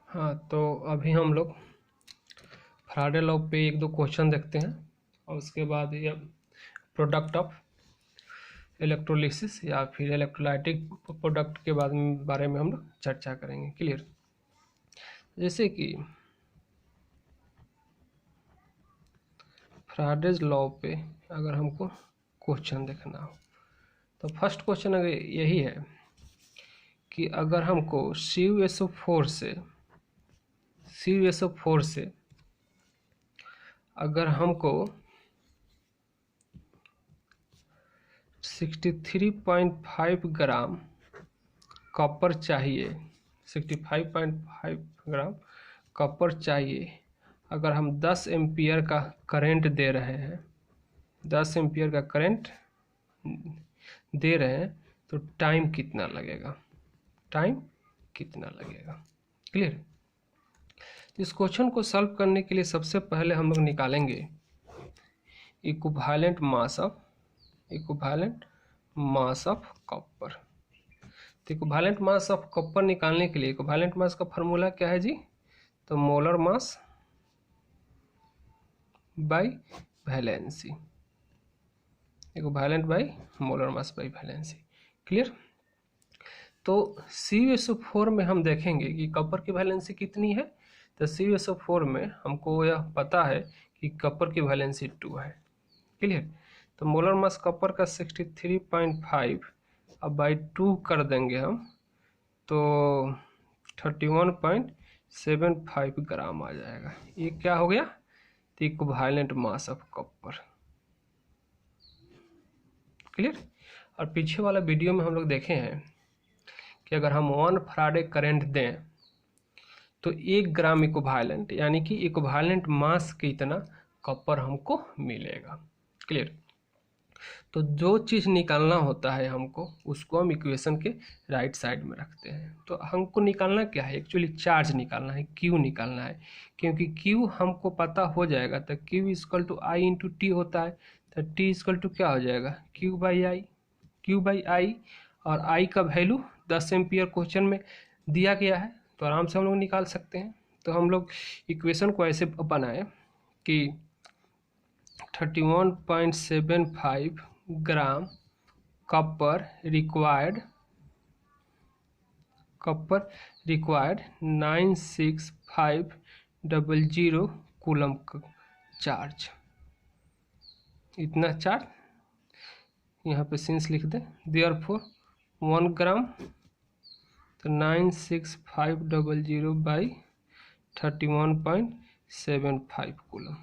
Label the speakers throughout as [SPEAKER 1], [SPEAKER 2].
[SPEAKER 1] हाँ, तो अभी हम लोग फैराडे लॉ पे एक दो क्वेश्चन देखते हैं और उसके बाद ये प्रोडक्ट ऑफ इलेक्ट्रोलिसिस या फिर इलेक्ट्रोलाइटिक प्रोडक्ट के बारे में हम लोग चर्चा करेंगे। क्लियर? जैसे कि फैराडेज लॉ पे अगर हमको क्वेश्चन देखना हो तो फर्स्ट क्वेश्चन अगर यही है कि अगर हमको CuSO4 से अगर हमको 63.5 ग्राम कॉपर चाहिए, 65.5 ग्राम कॉपर चाहिए, अगर हम 10 एम्पियर का करंट दे रहे हैं, 10 एम्पियर का करंट दे रहे हैं, तो टाइम कितना लगेगा? क्लियर? इस क्वेश्चन को सॉल्व करने के लिए सबसे पहले हम लोग निकालेंगे इक्विवेलेंट मास ऑफ कॉपर। तो इक्विवेलेंट मास ऑफ कॉपर निकालने के लिए इक्विवेलेंट मास का फॉर्मूला क्या है जी? तो molar mass by valency, equivalent by molar mass by valency. Clear? तो CuSO4 में हम देखेंगे कि कॉपर की वैलेंसी कितनी है। तो CuSO4 में हमको यह पता है कि कॉपर की वैलेंसी 2 है। क्लियर? तो मोलर मास कॉपर का 63.5 अब बाई 2 कर देंगे हम, तो 31.75 ग्राम आ जाएगा। ये क्या हो गया? तो equivalent mass of copper. Clear? और पीछे वाला वीडियो में हम लोग देखे हैं कि अगर हम 1 फैराडे करंट दें तो 1 ग्राम इक्विवेलेंट यानी कि इक्विवेलेंट मास के इतना कॉपर हमको मिलेगा। क्लियर? तो जो चीज़ निकालना होता है हमको, उसको हम इक्वेशन के राइट साइड में रखते हैं। तो हमको निकालना क्या है? एक्चुअली चार्ज निकालना है, क्यू निकालना है, क्योंकि क्यू हमको पता हो जाएगा। तो Q equal to I into T होता है। तो टी इक्वल टू क्या हो जाएगा? क्यू बाई आई, और आई का वैल्यू 10 एम्पियर क्वेश्चन में दिया गया है, तो आराम से हम लोग निकाल सकते हैं। तो हम लोग इक्वेशन को ऐसे बनाए कि 31.75 gram copper required 96500 coulomb charge. इतना चार्ज यहाँ पे सिंस लिख दें। देयरफॉर 1 ग्राम तो 96500 बाई 31.75 कूलम।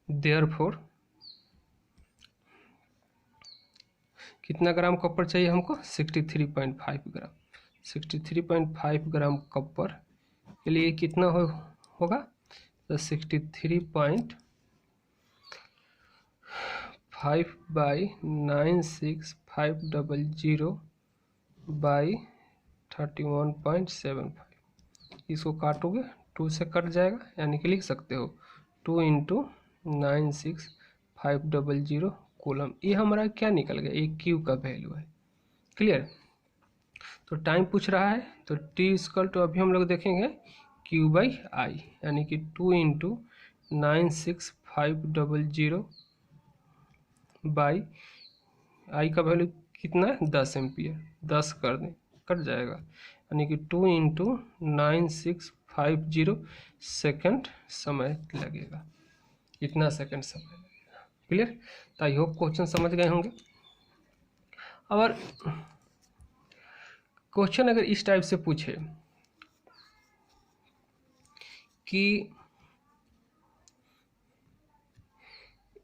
[SPEAKER 1] देयरफॉर कितना ग्राम कॉपर चाहिए हमको? 63.5 ग्राम। 63.5 ग्राम कॉपर के लिए कितना होगा? तो 63.5 बाई 96500 बाई 31.75। इसको काटोगे 2 से कट जाएगा, यानी कि लिख सकते हो 2 इंटू 96500 कूलम। ये हमारा क्या निकल गया? एक क्यू का वैल्यू है। क्लियर? तो टाइम पूछ रहा है, तो टी इक्वल टू अभी हम लोग देखेंगे क्यू बाई आई, यानी कि 2 इंटू 96500 बाई आई का वैल्यू कितना है? 10 एम्पियर। 10 कर दें, कट जाएगा, यानी कि 2 इंटू 9650 सेकेंड समय लगेगा। इतना सेकेंड समय लगेगा। क्लियर? तो आई होप क्वेश्चन समझ गए होंगे। और क्वेश्चन अगर इस टाइप से पूछे कि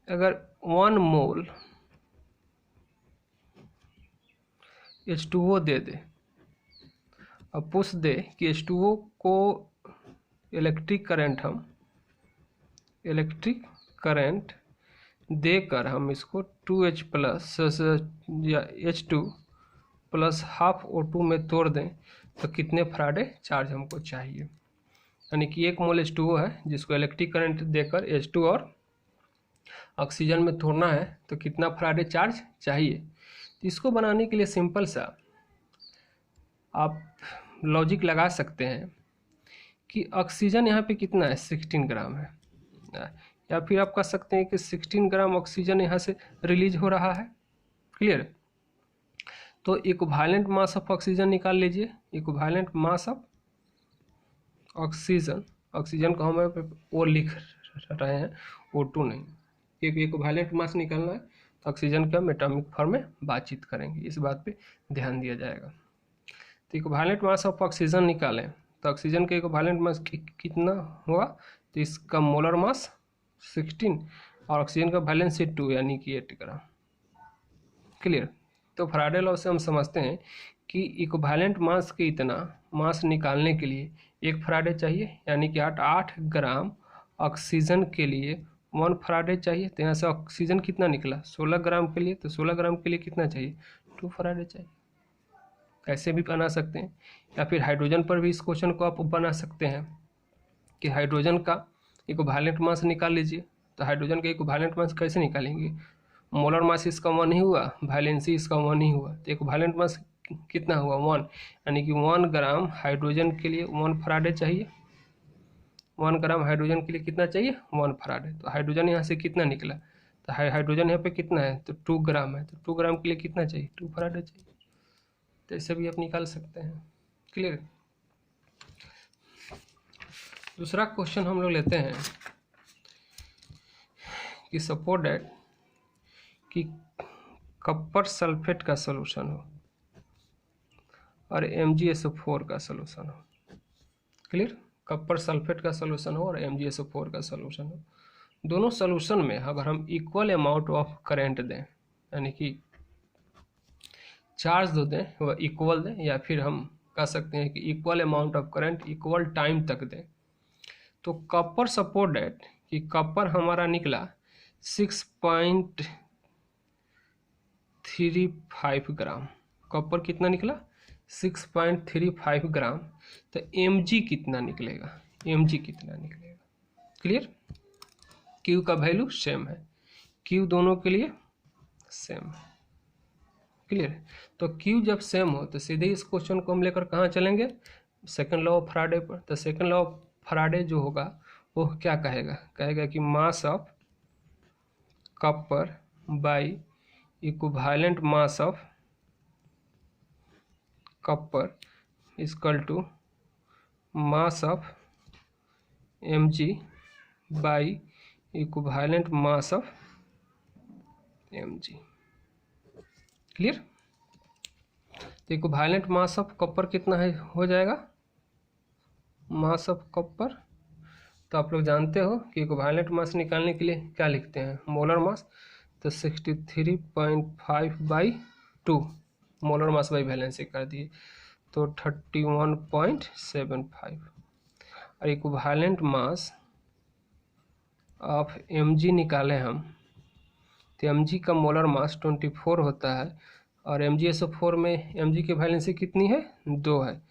[SPEAKER 1] अगर 1 मोल H2O दे दे और पूछ दे कि H2O को इलेक्ट्रिक करंट देकर हम इसको 2H प्लस या H2 प्लस हाफ O2 में तोड़ दें तो कितने फैराडे चार्ज हमको चाहिए। यानी कि 1 मोल H2O है जिसको इलेक्ट्रिक करंट देकर H2 और ऑक्सीजन में तोड़ना है, तो कितना फैराडे चार्ज चाहिए। इसको बनाने के लिए सिंपल सा आप लॉजिक लगा सकते हैं कि ऑक्सीजन यहाँ पे कितना है 16 ग्राम है, या फिर आप कह सकते हैं कि 16 ग्राम ऑक्सीजन यहाँ से रिलीज हो रहा है। क्लियर। तो इक्विवेलेंट मास ऑफ ऑक्सीजन निकाल लीजिए। Equivalent mass of oxygen, oxygen को हम वो लिख रहे हैं O2 नहीं, क्योंकि इक्विवेलेंट मास निकालना है तो ऑक्सीजन के हम एटॉमिक फॉर्म में बातचीत करेंगे, इस बात पे ध्यान दिया जाएगा। तो इक्विवेलेंट मास ऑफ ऑक्सीजन निकालें तो ऑक्सीजन का इक्विवेलेंट मास कितना हुआ, तो इसका मोलर मास 16 और ऑक्सीजन का वैलेंसी 2 यानी कि 8 ग्राम। क्लियर। तो फैराडे लॉ से हम समझते हैं कि इक्विवेलेंट मास के इतना मास निकालने के लिए एक फैराडे चाहिए, यानी कि 8 ग्राम ऑक्सीजन के लिए 1 फैराडे चाहिए। तो यहाँ से ऑक्सीजन कितना निकला 16 ग्राम के लिए, तो 16 ग्राम के लिए कितना चाहिए 2 फैराडे चाहिए। ऐसे भी बना सकते हैं, या फिर हाइड्रोजन पर भी इस क्वेश्चन को आप बना सकते हैं कि हाइड्रोजन का इक्विवेलेंट मास निकाल लीजिए। तो हाइड्रोजन का इक्विवेलेंट मास कैसे निकालेंगे, मोलर मास इसका 1 ही हुआ, वैलेंसी इसका 1 ही हुआ, तो इक्विवेलेंट मास कितना हुआ 1, यानी कि 1 ग्राम हाइड्रोजन के लिए 1 फैराडे चाहिए। 1 ग्राम हाइड्रोजन के लिए कितना चाहिए 1 फैराडे। तो हाइड्रोजन यहाँ से कितना निकला, तो हाइड्रोजन यहाँ पे कितना है तो 2 ग्राम है, तो 2 ग्राम के लिए कितना चाहिए 2 फैराडे चाहिए। तो ऐसे भी आप निकाल सकते हैं। क्लियर। दूसरा क्वेश्चन हम लोग लेते हैं कि सपोज दैट कि कॉपर सल्फेट का सॉल्यूशन हो और MgSO4 का सॉल्यूशन हो। क्लियर। कॉपर सल्फेट का सॉल्यूशन हो और MgSO4 का सॉल्यूशन हो। दोनों सॉल्यूशन में अगर हम इक्वल अमाउंट ऑफ करंट दें, यानी कि चार्ज दो दें वह इक्वल दें, या फिर हम कह सकते हैं कि equal amount of current equal time तक दें, तो कॉपर सपोज दैट कि कॉपर हमारा निकला 6.35 ग्राम। कॉपर कितना निकला 6.35 ग्राम। तो Mg कितना निकलेगा, Mg कितना निकलेगा। क्लियर। Q का वैल्यू सेम है, Q दोनों के लिए सेम है। क्लियर। तो Q जब सेम हो तो सीधे इस क्वेश्चन को हम लेकर कहाँ चलेंगे सेकंड लॉ ऑफ फैराडे पर। तो सेकंड लॉ ऑफ फैराडे जो होगा वो क्या कहेगा, कहेगा कि mass of copper by equivalent mass of copper equal to mass of Mg by equivalent mass of Mg। Clear. तो इक्विवेलेंट मास ऑफ कॉपर कितना है हो जाएगा मास ऑफ कॉपर। तो आप लोग जानते हो कि इक्विवेलेंट मास निकालने के लिए क्या लिखते हैं मोलर मास। तो 63.5/2 मोलर मास बाई वैलेंसी कर दिए तो 31.75। और इक्विवेलेंट मास ऑफ Mg निकाले हम, तो Mg का मोलर मास 24 होता है और MgSO4 में Mg की वैलेंसी कितनी है 2 है,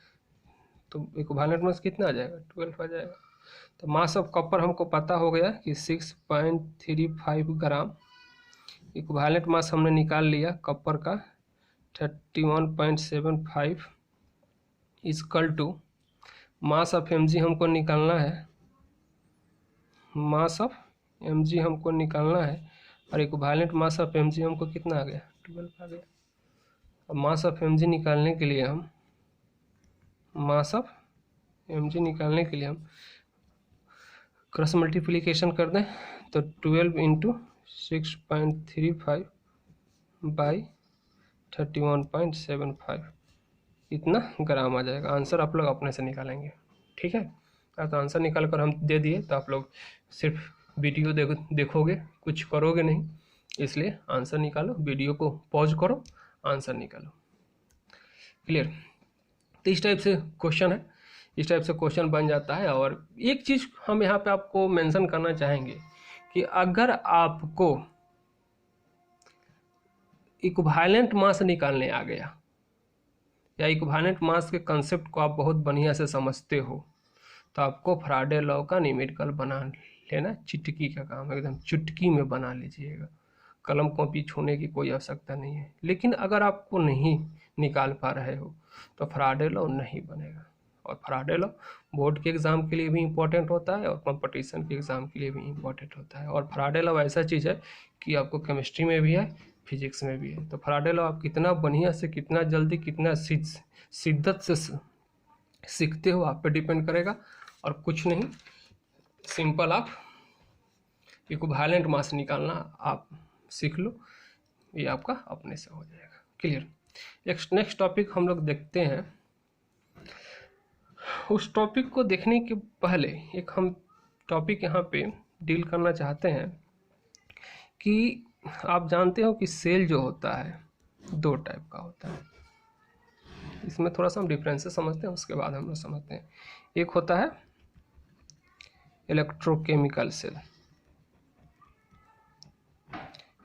[SPEAKER 1] तो इक्विवेलेंट मास कितना आ जाएगा 12 आ जाएगा। तो मास ऑफ कॉपर हमको पता हो गया कि 6.35 ग्राम। इक्विवेलेंट मास हमने निकाल लिया कॉपर का 31.75 equal to mass of Mg हमको निकालना है, मास ऑफ Mg हमको निकालना है और इक्विवेलेंट मास ऑफ Mg हमको कितना आ गया 12 आ गया। अब मास ऑफ Mg निकालने के लिए हम क्रॉस मल्टीप्लिकेशन कर दें तो 12 इंटू 6.35 बाई 31.75 इतना ग्राम आ जाएगा। आंसर आप लोग अपने से निकालेंगे। ठीक है। तो आंसर निकाल कर हम दे दिए, तो आप लोग सिर्फ वीडियो देखोगे कुछ करोगे नहीं, इसलिए आंसर निकालो, वीडियो को पॉज करो आंसर निकालो। क्लियर। तो इस टाइप से क्वेश्चन है, इस टाइप से क्वेश्चन बन जाता है। और एक चीज़ हम यहाँ पे आपको मेंशन करना चाहेंगे कि अगर आपको इक्विवेलेंट मास निकालने आ गया या इक्विवेलेंट मास के कंसेप्ट को आप बहुत बढ़िया से समझते हो, तो आपको फैराडे लॉ का न्यूमेरिकल बना लेना चुटकी का काम है, एकदम चुटकी में बना लीजिएगा, कलम कॉपी छूने की कोई आवश्यकता नहीं है। लेकिन अगर आपको नहीं निकाल पा रहे हो तो फैराडे लॉ नहीं बनेगा। और फैराडे लॉ बोर्ड के एग्ज़ाम के लिए भी इम्पोर्टेंट होता है और कंपटीशन के एग्ज़ाम के लिए भी इम्पोर्टेंट होता है। और फैराडे लॉ ऐसा चीज़ है कि आपको केमिस्ट्री में भी है, फिजिक्स में भी है। तो फैराडे लॉ आप कितना बढ़िया से, कितना जल्दी, कितना शिद्दत से सीखते हो आप पे डिपेंड करेगा। और कुछ नहीं, सिंपल आप इक्विवेलेंट मास निकालना आप सीख लो, ये आपका अपने से हो जाएगा। क्लियर। नेक्स्ट टॉपिक हम लोग देखते हैं। उस टॉपिक को देखने के पहले एक हम टॉपिक यहाँ पे डील करना चाहते हैं कि आप जानते हो कि सेल जो होता है 2 टाइप का होता है। इसमें थोड़ा सा हम डिफरेंसेस समझते हैं, उसके बाद हम लोग समझते हैं। एक होता है इलेक्ट्रोकेमिकल सेल,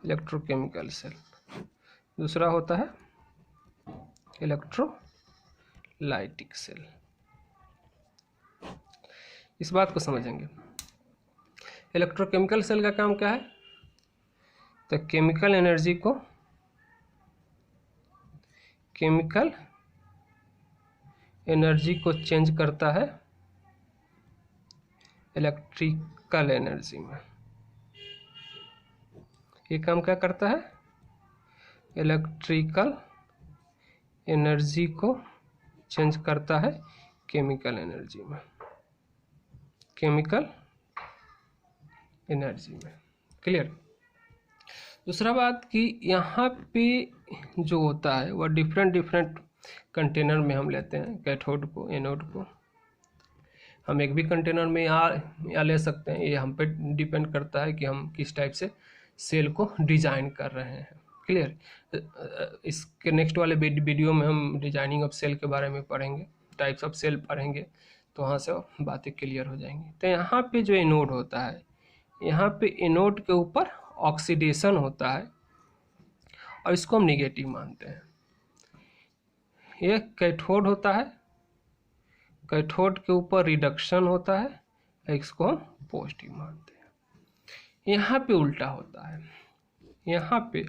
[SPEAKER 1] इलेक्ट्रोकेमिकल सेल। दूसरा होता है इलेक्ट्रोलाइटिक सेल। इस बात को समझेंगे। इलेक्ट्रोकेमिकल सेल का काम क्या है? तो केमिकल एनर्जी को चेंज करता है इलेक्ट्रिकल एनर्जी में। ये काम क्या करता है? इलेक्ट्रिकल एनर्जी को चेंज करता है केमिकल एनर्जी में, केमिकल एनर्जी में। क्लियर। दूसरा बात कि यहाँ पे जो होता है वह डिफरेंट कंटेनर में हम लेते हैं, कैथोड को, एनोड को। हम एक भी कंटेनर में या ले सकते हैं, ये हम पे डिपेंड करता है कि हम किस टाइप से सेल को डिजाइन कर रहे हैं। क्लियर। इसके नेक्स्ट वाले वीडियो में हम डिजाइनिंग ऑफ सेल के बारे में पढ़ेंगे, टाइप्स ऑफ सेल पढ़ेंगे, तो वहाँ से बातें क्लियर हो जाएंगी। तो यहाँ पे जो एनोड होता है, यहाँ पे एनोड के ऊपर ऑक्सीडेशन होता है और इसको हम निगेटिव मानते हैं। ये कैथोड होता है, कैथोड के ऊपर रिडक्शन होता है, इसको हम पॉजिटिव मानते हैं। यहाँ पे उल्टा होता है। यहाँ पे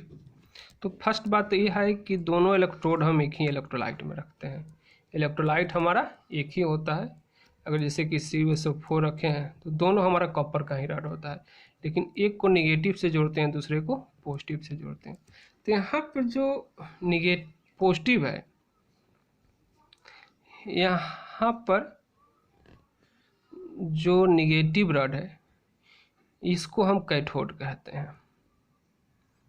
[SPEAKER 1] तो फर्स्ट बात तो ये है कि दोनों इलेक्ट्रोड हम एक ही इलेक्ट्रोलाइट में रखते हैं। इलेक्ट्रोलाइट हमारा एक ही होता है। अगर जैसे कि CuSO4 रखे हैं तो दोनों हमारा कॉपर का ही रॉड होता है, लेकिन एक को निगेटिव से जोड़ते हैं, दूसरे को पॉजिटिव से जोड़ते हैं। तो यहाँ पर जो पॉजिटिव है, यहाँ पर जो निगेटिव रॉड है इसको हम कैथोड कहते हैं,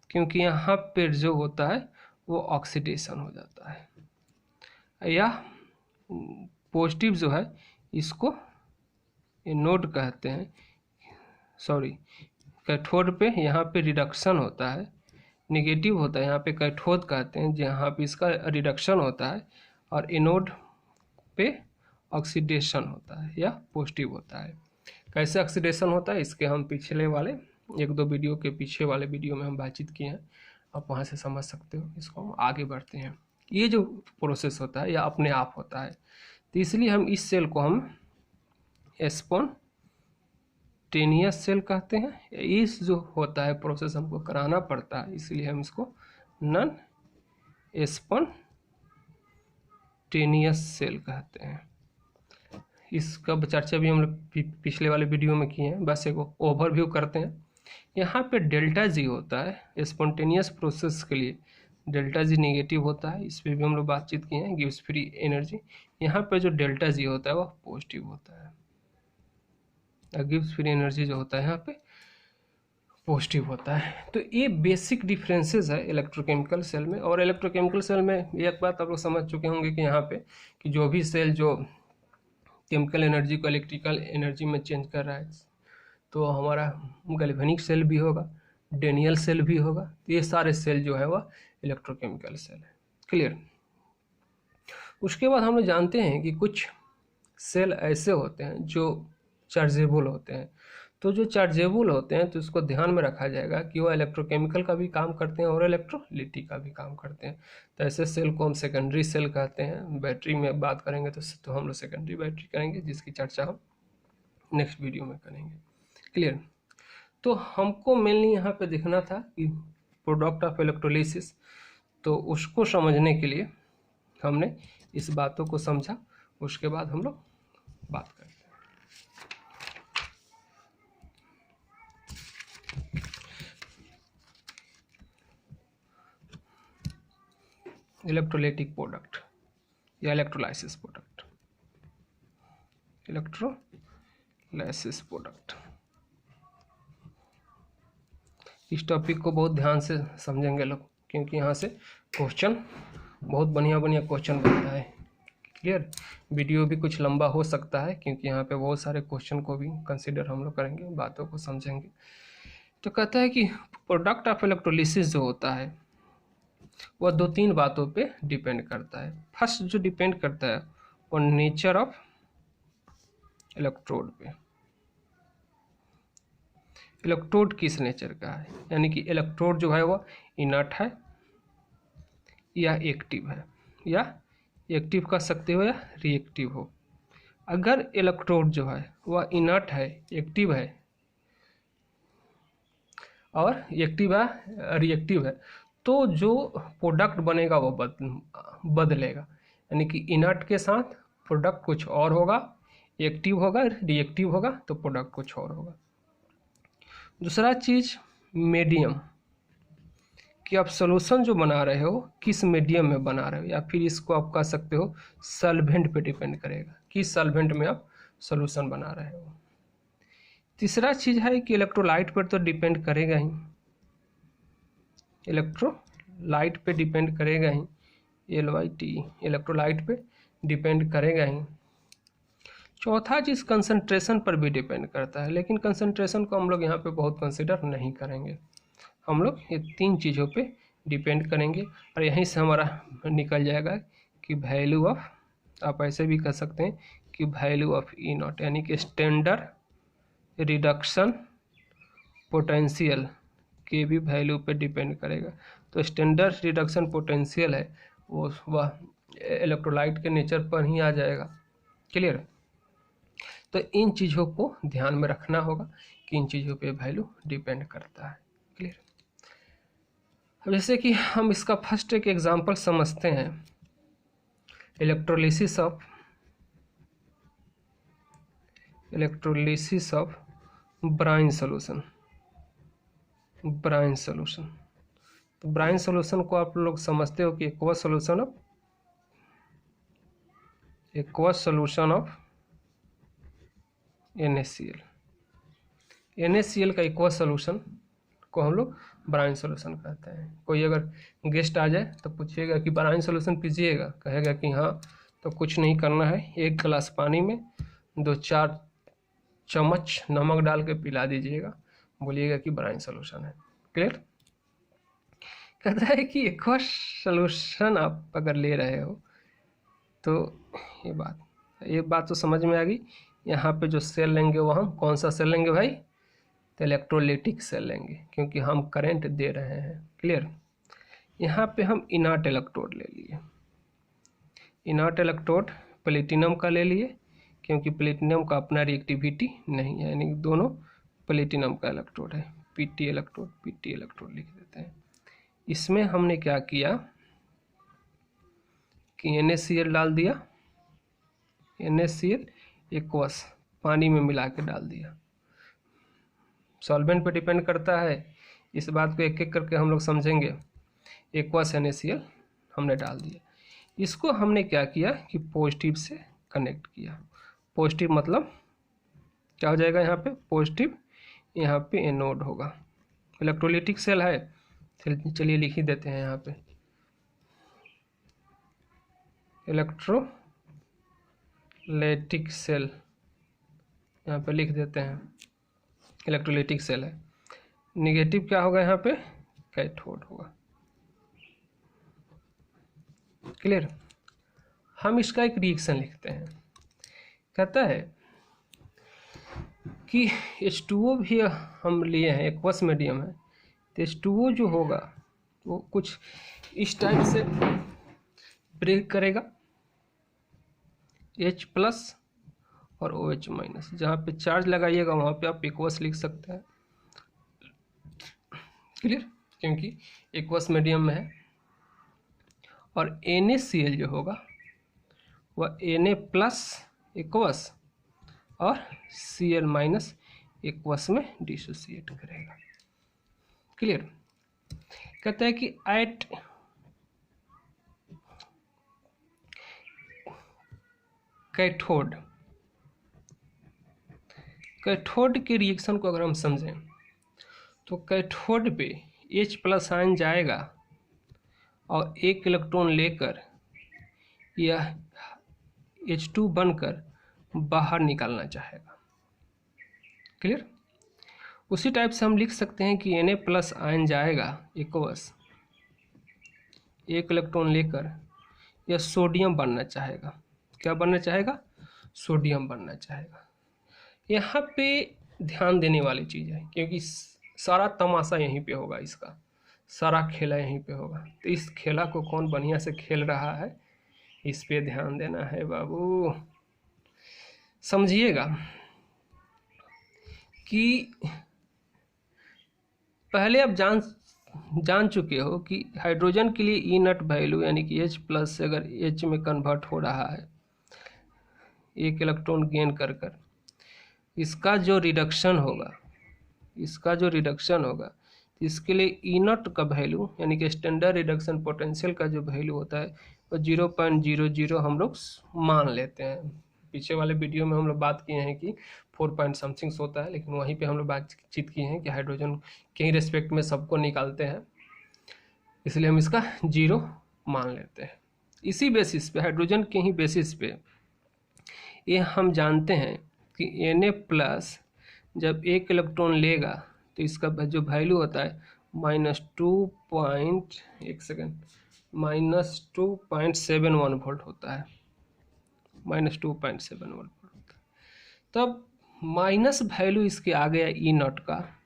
[SPEAKER 1] क्योंकि यहाँ पर जो होता है वो ऑक्सीडेशन हो जाता है। या पॉजिटिव जो है इसको एनोड कहते हैं, सॉरी कैथोड पे यहाँ पे रिडक्शन होता है, निगेटिव होता है यहाँ पे कैथोड कहते हैं, जहाँ पे इसका रिडक्शन होता है, और एनोड पे ऑक्सीडेशन होता है या पॉजिटिव होता है। कैसे ऑक्सीडेशन होता है इसके हम पिछले वाले 1-2 वीडियो के पीछे वाले वीडियो में हम बातचीत किए हैं, आप वहाँ से समझ सकते हो। इसको हम आगे बढ़ते हैं। ये जो प्रोसेस होता है या अपने आप होता है, तो इसलिए हम इस सेल को हम स्पॉन्टेनियस सेल कहते हैं। इस जो होता है प्रोसेस हमको कराना पड़ता है, इसलिए हम इसको नॉन स्पॉन्टेनियस सेल कहते हैं। इसका चर्चा भी हम लोग पिछले वाले वीडियो में किए हैं, बस एक ओवरव्यू करते हैं। यहाँ पे डेल्टा जी होता है स्पॉन्टेनियस प्रोसेस के लिए, डेल्टा जी नेगेटिव होता है, इस पर भी हम लोग बातचीत किए हैं, गिव्स फ्री एनर्जी। यहाँ पे जो डेल्टा जी होता है वह पॉजिटिव होता है, गिव्स फ्री एनर्जी जो होता है यहाँ पे पॉजिटिव होता है। तो ये बेसिक डिफरेंसेस है इलेक्ट्रोकेमिकल सेल में। और इलेक्ट्रोकेमिकल सेल में एक बात आप लोग समझ चुके होंगे कि यहाँ पे कि जो भी सेल जो केमिकल एनर्जी को इलेक्ट्रिकल एनर्जी में चेंज कर रहा है, तो हमारा गैल्वेनिक सेल भी होगा, डेनियल सेल भी होगा। तो ये सारे सेल जो है वह इलेक्ट्रोकेमिकल सेल है। क्लियर। उसके बाद हम लोग जानते हैं कि कुछ सेल ऐसे होते हैं जो चार्जेबल होते हैं। तो जो चार्जेबल होते हैं तो उसको ध्यान में रखा जाएगा कि वो इलेक्ट्रोकेमिकल का भी काम करते हैं और इलेक्ट्रोलाइटिक का भी काम करते हैं। तो ऐसे सेल को हम सेकेंडरी सेल कहते हैं। बैटरी में बात करेंगे तो हम लोग सेकेंडरी बैटरी करेंगे, जिसकी चर्चा हम नेक्स्ट वीडियो में करेंगे। क्लियर। तो हमको मेनली यहाँ पे देखना था कि प्रोडक्ट ऑफ इलेक्ट्रोलिसिस, तो उसको समझने के लिए हमने इस बातों को समझा, उसके बाद हम लोग बात करते हैं। इलेक्ट्रोलाइटिक प्रोडक्ट या इलेक्ट्रोलाइसिस प्रोडक्ट, इलेक्ट्रोलाइसिस प्रोडक्ट। इस टॉपिक को बहुत ध्यान से समझेंगे लोग, क्योंकि यहाँ से क्वेश्चन बहुत बढ़िया क्वेश्चन बनता है। क्लियर। वीडियो भी कुछ लंबा हो सकता है, क्योंकि यहाँ पे बहुत सारे क्वेश्चन को भी कंसिडर हम लोग करेंगे, बातों को समझेंगे। तो कहता है कि प्रोडक्ट ऑफ इलेक्ट्रोलिसिस जो होता है वह 2-3 बातों पे डिपेंड करता है। फर्स्ट जो डिपेंड करता है वो नेचर ऑफ इलेक्ट्रोड पे। इलेक्ट्रोड किस नेचर का है, यानी कि इलेक्ट्रोड जो है वह इनर्ट है या एक्टिव है, या एक्टिव कर सकते हो या रिएक्टिव हो। अगर इलेक्ट्रोड जो है वह इनर्ट है, एक्टिव है और एक्टिव है रिएक्टिव है, तो जो प्रोडक्ट बनेगा वो बदलेगा, यानी कि इनर्ट के साथ प्रोडक्ट कुछ और होगा, एक्टिव होगा रिएक्टिव होगा तो प्रोडक्ट कुछ और होगा। दूसरा चीज मीडियम, कि आप सोल्यूशन जो बना रहे हो किस मीडियम में बना रहे हो, या फिर इसको आप कह सकते हो सॉल्वेंट पे डिपेंड करेगा, किस सॉल्वेंट में आप सोल्यूशन बना रहे हो। तीसरा चीज है कि इलेक्ट्रोलाइट पर तो डिपेंड करेगा ही, इलेक्ट्रोलाइट पे डिपेंड करेगा ही, LYT इलेक्ट्रोलाइट पे डिपेंड करेगा ही। चौथा चीज कंसंट्रेशन पर भी डिपेंड करता है, लेकिन कंसंट्रेशन को हम लोग यहाँ पे बहुत कंसिडर नहीं करेंगे। हम लोग ये 3 चीज़ों पे डिपेंड करेंगे, और यहीं से हमारा निकल जाएगा कि वैल्यू ऑफ, आप ऐसे भी कह सकते हैं कि वैल्यू ऑफ ई नॉट, यानी कि स्टैंडर्ड रिडक्शन पोटेंशियल के भी वैल्यू पे डिपेंड करेगा। तो स्टैंडर्ड रिडक्शन पोटेंशियल है वो वह इलेक्ट्रोलाइट के नेचर पर ही आ जाएगा। क्लियर। तो इन चीज़ों को ध्यान में रखना होगा कि इन चीज़ों पे वैल्यू डिपेंड करता है। क्लियर। अब जैसे कि हम इसका फर्स्ट एक एग्जांपल समझते हैं, electrolysis of brine solution. Brine solution, तो ब्राइन सॉल्यूशन को आप लोग समझते हो कि aqueous solution of NaCl। NaCl का एक्वस सॉल्यूशन को हम लोग ब्राइन सॉल्यूशन कहते हैं। कोई अगर गेस्ट आ जाए तो पूछिएगा कि ब्राइन सॉल्यूशन पीजिएगा, कहेगा कि हाँ, तो कुछ नहीं करना है, 1 गिलास पानी में 2-4 चम्मच नमक डाल के पिला दीजिएगा, बोलिएगा कि ब्राइन सॉल्यूशन है। क्लियर। कहता है कि एक्वस सॉल्यूशन आप अगर ले रहे हो तो ये बात तो समझ में आ गई। यहाँ पे जो सेल लेंगे वो हम कौन सा सेल लेंगे भाई, तो इलेक्ट्रोलाइटिक सेल लेंगे, क्योंकि हम करंट दे रहे हैं। क्लियर। यहाँ पे हम इनर्ट इलेक्ट्रोड ले लिए, इनर्ट इलेक्ट्रोड प्लेटिनम का ले लिए, क्योंकि प्लेटिनम का अपना रिएक्टिविटी नहीं है, यानी दोनों प्लेटिनम का इलेक्ट्रोड है। PT इलेक्ट्रोड लिख देते हैं। इसमें हमने क्या किया कि NaCl डाल दिया, NaCl एक्वस पानी में मिला के डाल दिया। सॉल्वेंट पे डिपेंड करता है, इस बात को एक एक करके हम लोग समझेंगे। एक्वस NaCl हमने डाल दिया, इसको हमने क्या किया कि पॉजिटिव से कनेक्ट किया। पॉजिटिव मतलब क्या हो जाएगा, यहाँ पे पॉजिटिव, यहाँ पे एनोड होगा। इलेक्ट्रोलाइटिक सेल है, चलिए लिख ही देते हैं यहाँ पे, इलेक्ट्रोलाइटिक सेल यहाँ पे लिख देते हैं, इलेक्ट्रोलाइटिक सेल है। निगेटिव क्या होगा, यहाँ पे कैथोड होगा। क्लियर। हम इसका एक रिएक्शन लिखते हैं, कहता है कि H2O भी हम लिए हैं, एक्वस मीडियम है, तो H2O जो होगा वो कुछ इस टाइप से ब्रेक करेगा, H+ और OH-, जहाँ पे चार्ज लगाइएगा वहाँ पे आप एक्वस लिख सकते हैं। क्लियर, क्योंकि एक्वस मीडियम में है। और NaCl जो होगा वह Na प्लस एक्वस और Cl माइनस एक्वस में डिसोसिएट करेगा। क्लियर। कहता है कि एट कैथोड के रिएक्शन को अगर हम समझें तो कैथोड पे H प्लस आयन जाएगा और एक इलेक्ट्रॉन लेकर यह H2 बनकर बाहर निकालना चाहेगा। क्लियर। उसी टाइप से हम लिख सकते हैं कि Na प्लस आयन जाएगा एक्वस, एक इलेक्ट्रॉन लेकर यह सोडियम बनना चाहेगा। क्या बनना चाहेगा? सोडियम बनना चाहेगा। यहाँ पे ध्यान देने वाली चीज़ है, क्योंकि सारा तमाशा यहीं पे होगा, इसका सारा खेला यहीं पे होगा। तो इस खेला को कौन बढ़िया से खेल रहा है, इस पे ध्यान देना है बाबू। समझिएगा कि पहले आप जान चुके हो कि हाइड्रोजन के लिए ई नट वैल्यू यानी कि H प्लस से अगर H में कन्वर्ट हो रहा है एक इलेक्ट्रॉन गेन कर इसका जो रिडक्शन होगा इसके लिए ई नॉट का वैल्यू यानी कि स्टैंडर्ड रिडक्शन पोटेंशियल का जो वैल्यू होता है वो 0.00 हम लोग मान लेते हैं। पीछे वाले वीडियो में हम लोग बात किए हैं कि 4 पॉइंट समथिंग होता है, लेकिन वहीं पे हम लोग बातचीत किए हैं कि हाइड्रोजन के ही रेस्पेक्ट में सबको निकालते हैं, इसलिए हम इसका 0 मान लेते हैं। इसी बेसिस पे, हाइड्रोजन के ही बेसिस पे ये हम जानते हैं कि Na प्लस जब एक इलेक्ट्रॉन लेगा तो इसका जो वैल्यू होता है -2.71 वोल्ट होता है, -2.71 वोल्ट होता है। तब माइनस वैल्यू इसके आ गया ई नॉट का,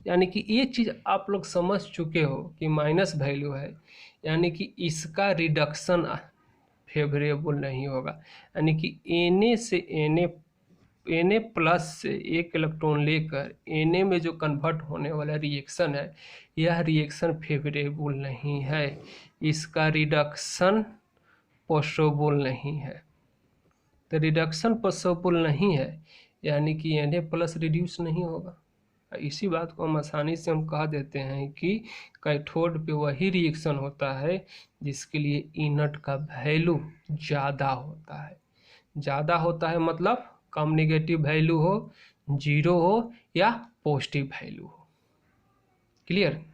[SPEAKER 1] यानी कि ये चीज़ आप लोग समझ चुके हो कि माइनस वैल्यू है, यानी कि इसका रिडक्शन फेवरेबल नहीं होगा। यानी कि Na प्लस से एक इलेक्ट्रॉन लेकर Na में जो कन्वर्ट होने वाला रिएक्शन है, यह रिएक्शन फेवरेबल नहीं है, इसका रिडक्शन पॉसिबल नहीं है। तो रिडक्शन पॉसिबल नहीं है यानी कि Na प्लस रिड्यूस नहीं होगा। इसी बात को हम आसानी से हम कह देते हैं कि कैथोड पे वही रिएक्शन होता है जिसके लिए ई नॉट का वैल्यू ज़्यादा होता है। ज़्यादा होता है मतलब कम नेगेटिव वैल्यू हो, 0 हो या पॉजिटिव वैल्यू हो। क्लियर।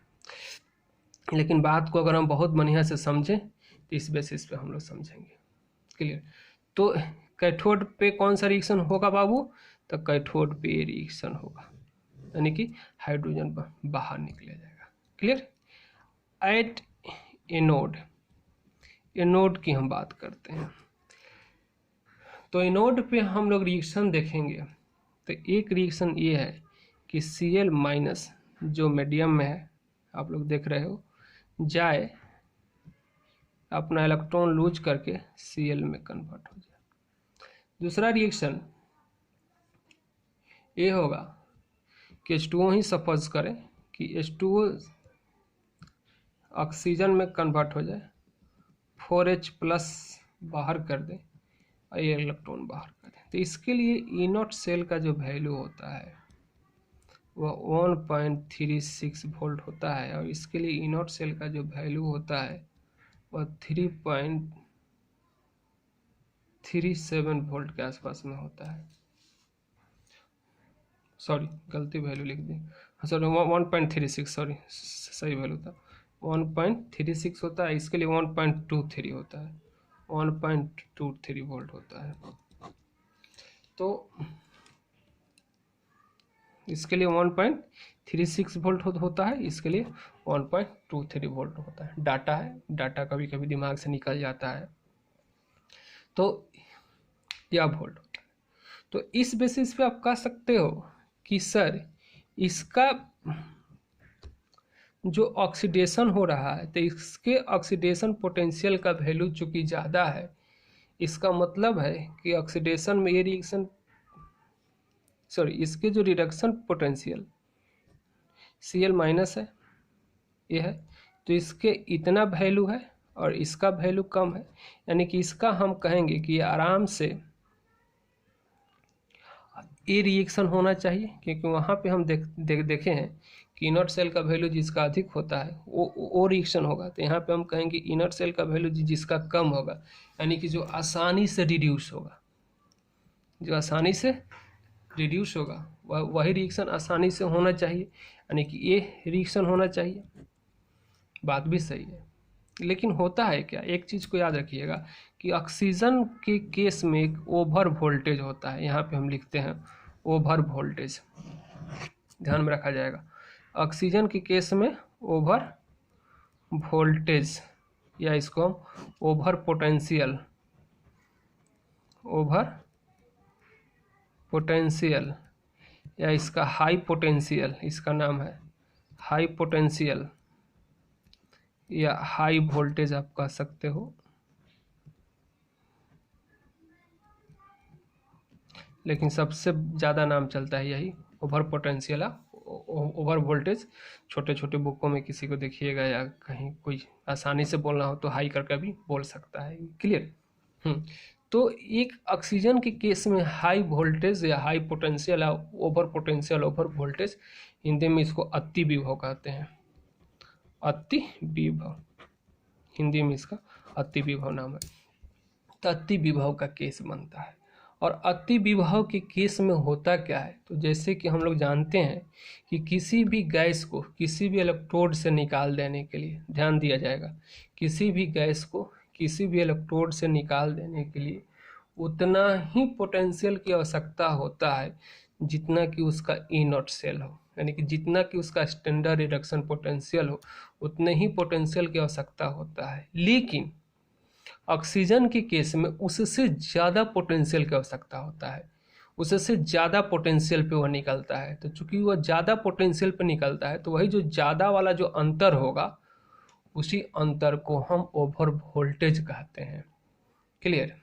[SPEAKER 1] लेकिन बात को अगर हम बहुत बढ़िया से समझें तो इस बेसिस पे हम लोग समझेंगे। क्लियर। तो कैथोड पे कौन सा रिएक्शन होगा बाबू? तो कैथोड पे रिएक्शन होगा, यानी कि हाइड्रोजन बाहर निकले जाएगा। क्लियर। एट एनोड की हम बात करते हैं, तो एनोड पे हम लोग रिएक्शन देखेंगे। तो एक रिएक्शन ये है कि Cl माइनस जो मीडियम में है, आप लोग देख रहे हो, जाए अपना इलेक्ट्रॉन लूज करके Cl में कन्वर्ट हो जाए। दूसरा रिएक्शन ये होगा कि H2O ही सपोज करें कि H2O ऑक्सीजन में कन्वर्ट हो जाए, 4H प्लस बाहर कर दे और ये इलेक्ट्रॉन बाहर कर दे। तो इसके लिए ई नॉट सेल का जो वैल्यू होता है वह 1.36 वोल्ट होता है, और इसके लिए ई नॉट सेल का जो वैल्यू होता है वह 3.37 वोल्ट के आसपास में होता है। सॉरी, गलती वैल्यू लिख दी, सॉरी 1.36, सॉरी सही वैल्यू था 1.36 होता है। इसके लिए 1.23 होता है, 1.23 वोल्ट होता है। तो इसके लिए 1.36 वोल्ट होता है, इसके लिए 1.23 वोल्ट होता है। डाटा है, डाटा कभी कभी दिमाग से निकल जाता है, तो यह वोल्ट होता है। तो इस बेसिस पे आप कह सकते हो कि सर इसका जो ऑक्सीडेशन हो रहा है तो इसके ऑक्सीडेशन पोटेंशियल का वैल्यू चूँकि ज़्यादा है, इसका मतलब है कि ऑक्सीडेशन में ये रिएक्शन इसके जो रिडक्शन पोटेंशियल Cl माइनस है ये है, तो इसके इतना वैल्यू है और इसका वैल्यू कम है, यानी कि इसका हम कहेंगे कि आराम से ए रिएक्शन होना चाहिए, क्योंकि वहाँ पे हम देखे हैं कि इनर्ट सेल का वैल्यू जिसका अधिक होता है वो रिएक्शन होगा। तो यहाँ पे हम कहेंगे इनर्ट सेल का वैल्यू जिसका कम होगा, यानी कि जो आसानी से रिड्यूस होगा, जो आसानी से रिड्यूस होगा वही रिएक्शन आसानी से होना चाहिए, यानी कि ये रिएक्शन होना चाहिए। बात भी सही है, लेकिन होता है क्या, एक चीज़ को याद रखिएगा कि ऑक्सीजन के केस में एक ओवर वोल्टेज होता है। यहाँ पे हम लिखते हैं ओवर वोल्टेज, ध्यान में रखा जाएगा। ऑक्सीजन के केस में ओवर वोल्टेज, या इसको हम ओवर पोटेंशियल, ओवर पोटेंशियल, या इसका हाई पोटेंशियल, इसका नाम है हाई पोटेंशियल या हाई वोल्टेज आप कह सकते हो, लेकिन सबसे ज़्यादा नाम चलता है यही ओवर पोटेंशियल, ओवर वोल्टेज। छोटे छोटे बुकों में किसी को देखिएगा या कहीं कोई आसानी से बोलना हो तो हाई करके भी बोल सकता है। क्लियर। तो एक ऑक्सीजन के केस में हाई वोल्टेज या हाई पोटेंशियल या over potential over voltage, Hindi में इसको अति विभव कहते हैं। अति विभव, हिंदी में इसका अति विभव नाम है। तो अति विभव का केस बनता है। और अति विभव के केस में होता क्या है, तो जैसे कि हम लोग जानते हैं कि किसी भी गैस को किसी भी इलेक्ट्रोड से निकाल देने के लिए, ध्यान दिया जाएगा, किसी भी गैस को किसी भी इलेक्ट्रोड से निकाल देने के लिए उतना ही पोटेंशियल की आवश्यकता होता है जितना कि उसका ई नॉट सेल हो, यानी कि जितना कि उसका स्टैंडर्ड रिडक्शन पोटेंशियल हो उतने ही पोटेंशियल की आवश्यकता होता है। लेकिन ऑक्सीजन के केस में उससे ज़्यादा पोटेंशियल की आवश्यकता होता है, उससे ज़्यादा पोटेंशियल पे वह निकलता है। तो चूंकि वह ज़्यादा पोटेंशियल पे निकलता है तो वही जो ज़्यादा वाला जो अंतर होगा उसी अंतर को हम ओवर वोल्टेज कहते हैं। क्लियर,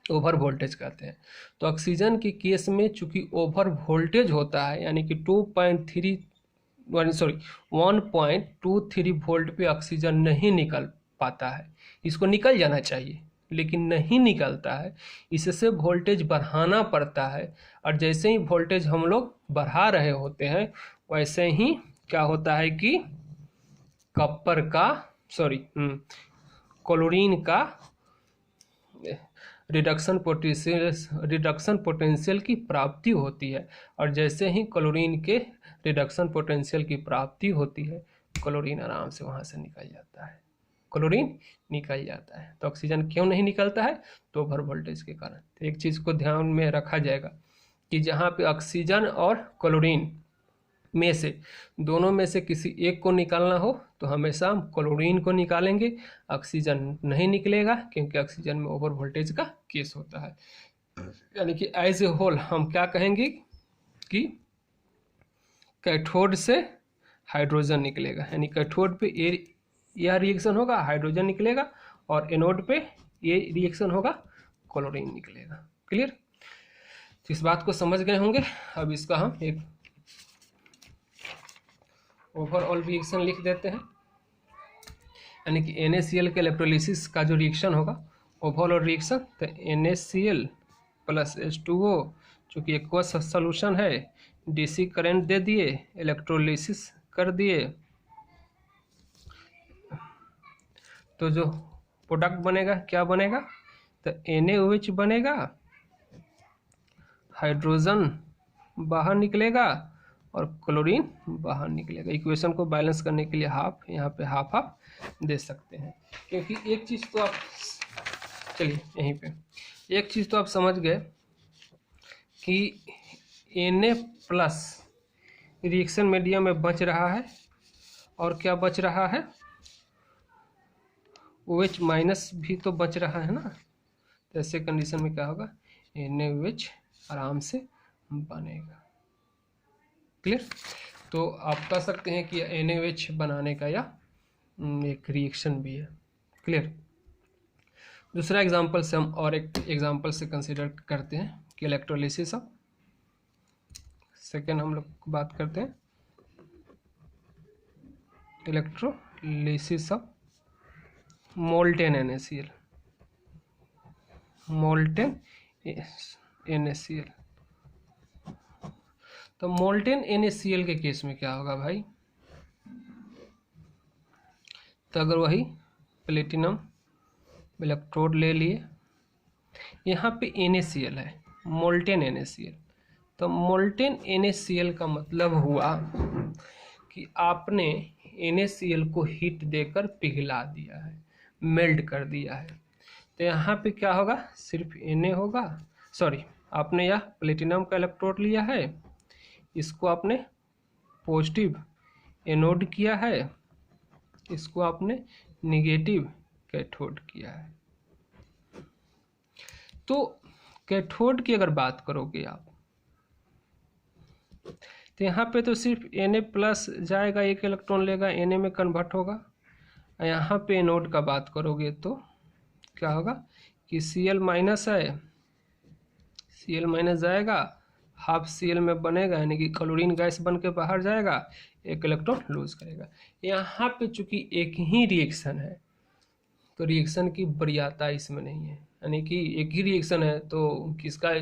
[SPEAKER 1] ओवर वोल्टेज कहते हैं। तो ऑक्सीजन के केस में चूंकि ओवर वोल्टेज होता है, यानी कि 1.23 वोल्ट पे ऑक्सीजन नहीं निकल पाता है, इसको निकल जाना चाहिए लेकिन नहीं निकलता है, इससे वोल्टेज बढ़ाना पड़ता है। और जैसे ही वोल्टेज हम लोग बढ़ा रहे होते हैं वैसे ही क्या होता है कि कॉपर का क्लोरीन का रिडक्शन पोटेंशियल की प्राप्ति होती है। और जैसे ही क्लोरीन के रिडक्शन पोटेंशियल की प्राप्ति होती है क्लोरीन आराम से वहाँ से निकल जाता है, क्लोरीन निकल जाता है। तो ऑक्सीजन क्यों नहीं निकलता है, तो ओवर वोल्टेज के कारण। तो एक चीज़ को ध्यान में रखा जाएगा कि जहाँ पे ऑक्सीजन और क्लोरीन में से दोनों में से किसी एक को निकालना हो तो हमेशा हम क्लोरीन को निकालेंगे, ऑक्सीजन नहीं निकलेगा क्योंकि ऑक्सीजन में ओवर वोल्टेज का केस होता है। यानी कि एज ए होल हम क्या कहेंगे कि कैथोड से हाइड्रोजन निकलेगा, यानी कैथोड पे यह रिएक्शन होगा हाइड्रोजन निकलेगा, और एनोड पे ये रिएक्शन होगा क्लोरीन निकलेगा। क्लियर, तो इस बात को समझ गए होंगे। अब इसका हम एक ओवरऑल रिएक्शन लिख देते हैं, यानी कि NaCl के इलेक्ट्रोलिसिस का जो रिएक्शन होगा ओवरऑल रिएक्शन, तो NaCl प्लस H2O, चूँकि एक्वस सोल्यूशन है, DC करंट दे दिए, इलेक्ट्रोलिसिस कर दिए, तो जो प्रोडक्ट बनेगा क्या बनेगा, तो NaOH बनेगा, हाइड्रोजन बाहर निकलेगा और क्लोरीन बाहर निकलेगा। इक्वेशन को बैलेंस करने के लिए हाफ, यहाँ पे हाफ दे सकते हैं, क्योंकि एक चीज़ तो आप, चलिए यहीं पे एक चीज़ तो आप समझ गए कि Na प्लस रिएक्शन मीडियम में बच रहा है और क्या बच रहा है, OH माइनस भी तो बच रहा है ना। तो ऐसे कंडीशन में क्या होगा, NaOH आराम से बनेगा। क्लियर, तो आप कह सकते हैं कि NaOH बनाने का या एक रिएक्शन भी है। क्लियर, दूसरा एग्जांपल से हम और एक एग्जांपल से कंसीडर करते हैं कि इलेक्ट्रोलिसिस ऑफ, सेकेंड हम लोग बात करते हैं electrolysis of molten NaCl, molten NaCl। तो मोल्टेन NaCl के केस में क्या होगा भाई, तो अगर वही प्लेटिनम इलेक्ट्रोड ले लिए, यहाँ पे NaCl है, मोल्टेन NaCl। तो मोल्टेन NaCl का मतलब हुआ कि आपने NaCl को हीट देकर पिघला दिया है, मेल्ट कर दिया है। तो यहाँ पे क्या होगा, सिर्फ Na होगा, सॉरी, आपने यह प्लेटिनम का इलेक्ट्रोड लिया है, इसको आपने पॉजिटिव एनोड किया है, इसको आपने निगेटिव कैथोड किया है। तो कैथोड की अगर बात करोगे आप, तो यहाँ पे तो सिर्फ Na प्लस जाएगा, एक इलेक्ट्रॉन लेगा, Na में कन्वर्ट होगा। यहाँ पे एनोड का बात करोगे तो क्या होगा कि Cl माइनस है, Cl माइनस जाएगा, हाफ Cl में बनेगा, यानी कि क्लोरीन गैस बन के बाहर जाएगा, एक इलेक्ट्रॉन लूज करेगा। यहाँ पे चूंकि एक ही रिएक्शन है, तो रिएक्शन की वरीयता इसमें नहीं है, यानी कि एक ही रिएक्शन है तो किसका,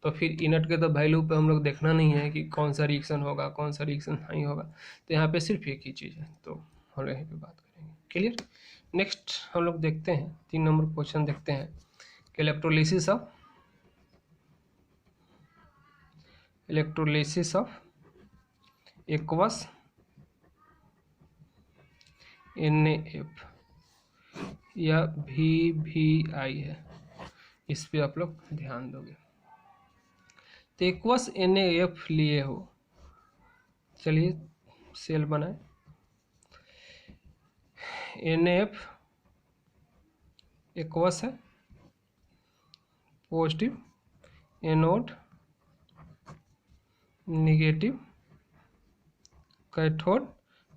[SPEAKER 1] तो फिर इनट के तो वैल्यू पे हम लोग देखना नहीं है कि कौन सा रिएक्शन होगा, कौन सा रिएक्शन नहीं होगा। तो यहाँ पे सिर्फ एक ही चीज़ है, तो हम यहीं पे बात करेंगे। क्लियर। नेक्स्ट हम लोग देखते हैं 3 नंबर क्वेश्चन देखते हैं कि इलेक्ट्रोलिसिस ऑफ एक्वस NaF या VVI है, इस पे आप लोग ध्यान दोगे। तो एक्वस NaF लिए हो, चलिए सेल बनाए, NaF एक्वस है, पॉजिटिव एनोड, निगेटिव कैथोड,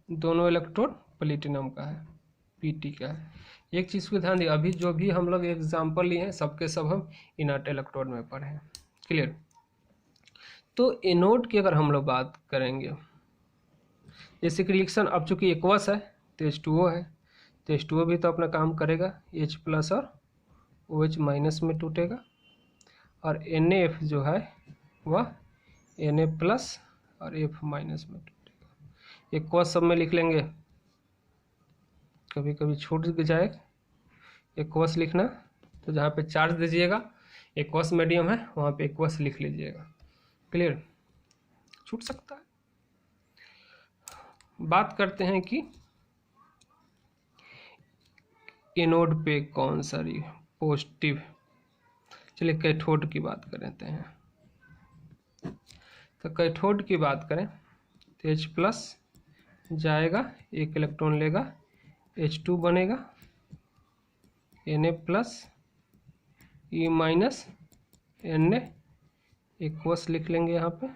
[SPEAKER 1] दोनों इलेक्ट्रोड प्लेटिनम का है, Pt का है। एक चीज़ को ध्यान दिए, अभी जो भी हम लोग एग्जाम्पल लिए हैं सबके सब हम इनर्ट इलेक्ट्रोड में पढ़े हैं। क्लियर। तो एनोड की अगर हम लोग बात करेंगे, जैसे कि रिएक्शन अब चूंकि एक्वस है तो H2O है, तो H2O भी तो अपना काम करेगा, H प्लस और OH माइनस में टूटेगा, और NaF जो है वह Na प्लस और F माइनस में टूटेगा। एक्वस सब में लिख लेंगे, कभी कभी छूट जाए एक्वस लिखना, तो जहाँ पे चार्ज दीजिएगा एक्वस मीडियम है वहाँ पे एक्वस लिख लीजिएगा। क्लियर, छूट सकता है। बात करते हैं कि एनोड पे कौन सा पॉजिटिव, चलिए कैथोड की बात करते हैं। तो कैथोड की बात करें तो H प्लस जाएगा, एक इलेक्ट्रॉन लेगा, H2 बनेगा, Na plus E minus Na, aqueous लिख लेंगे यहाँ पे।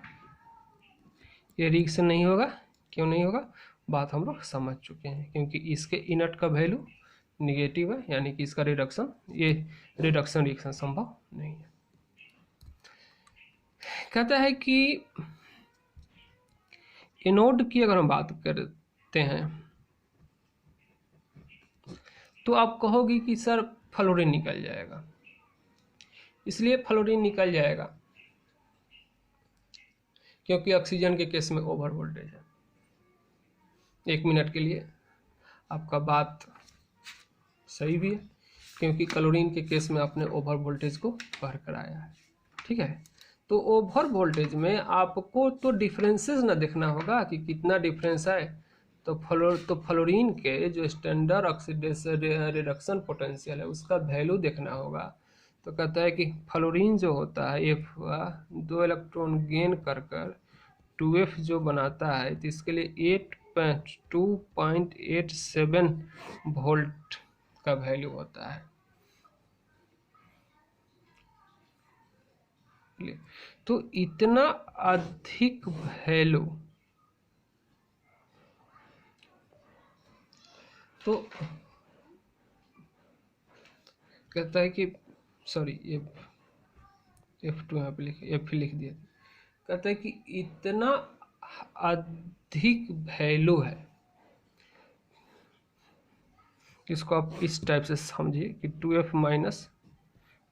[SPEAKER 1] ये रिएक्शन नहीं होगा, क्यों नहीं होगा, बात हम लोग समझ चुके हैं, क्योंकि इसके इनट का वैल्यू निगेटिव है, यानी कि इसका रिडक्शन, ये रिडक्शन रिएक्शन संभव नहीं है। कहता है कि एनोड की अगर हम बात करते हैं तो आप कहोगे कि सर फ्लोरीन निकल जाएगा, इसलिए फ्लोरीन निकल जाएगा क्योंकि ऑक्सीजन के केस में ओवर वोल्टेज है। 1 मिनट के लिए आपका बात सही भी है, क्योंकि क्लोरीन के केस में आपने ओवर वोल्टेज को पढ़ कर आया है। ठीक है, तो ओवर वोल्टेज में आपको तो डिफरेंसेस ना देखना होगा कि कितना डिफरेंस है, तो फ्लोरीन के जो स्टैंडर्ड ऑक्सीडेशन रिडक्शन पोटेंशियल है उसका वैल्यू देखना होगा। तो कहता है कि फ्लोरीन जो होता है F 2 इलेक्ट्रॉन गेन कर 2F जो बनाता है, तो इसके लिए 2.87 वोल्ट का वैल्यू होता है। तो इतना अधिक वैल्यू, तो कहता है कि सॉरी F2 यहाँ पे F लिख दिया। कहता है कि इतना अधिक वैल्यू है, इसको आप इस टाइप से समझिए कि 2F माइनस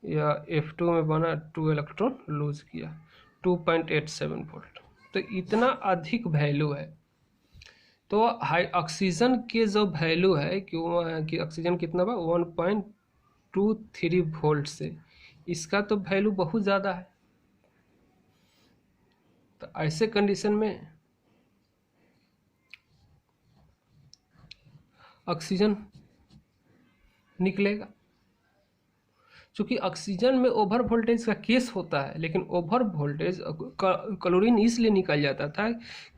[SPEAKER 1] या F2 में बना 2 इलेक्ट्रॉन लूज किया 2.87 वोल्ट। तो इतना अधिक वैल्यू है। तो हाई ऑक्सीजन के जो वैल्यू है कि ऑक्सीजन कितना बा 1.23 वोल्ट से इसका तो वैल्यू बहुत ज़्यादा है। तो ऐसे कंडीशन में ऑक्सीजन निकलेगा। क्योंकि ऑक्सीजन में ओवर वोल्टेज का केस होता है, लेकिन ओवर वोल्टेज क्लोरीन इसलिए निकल जाता था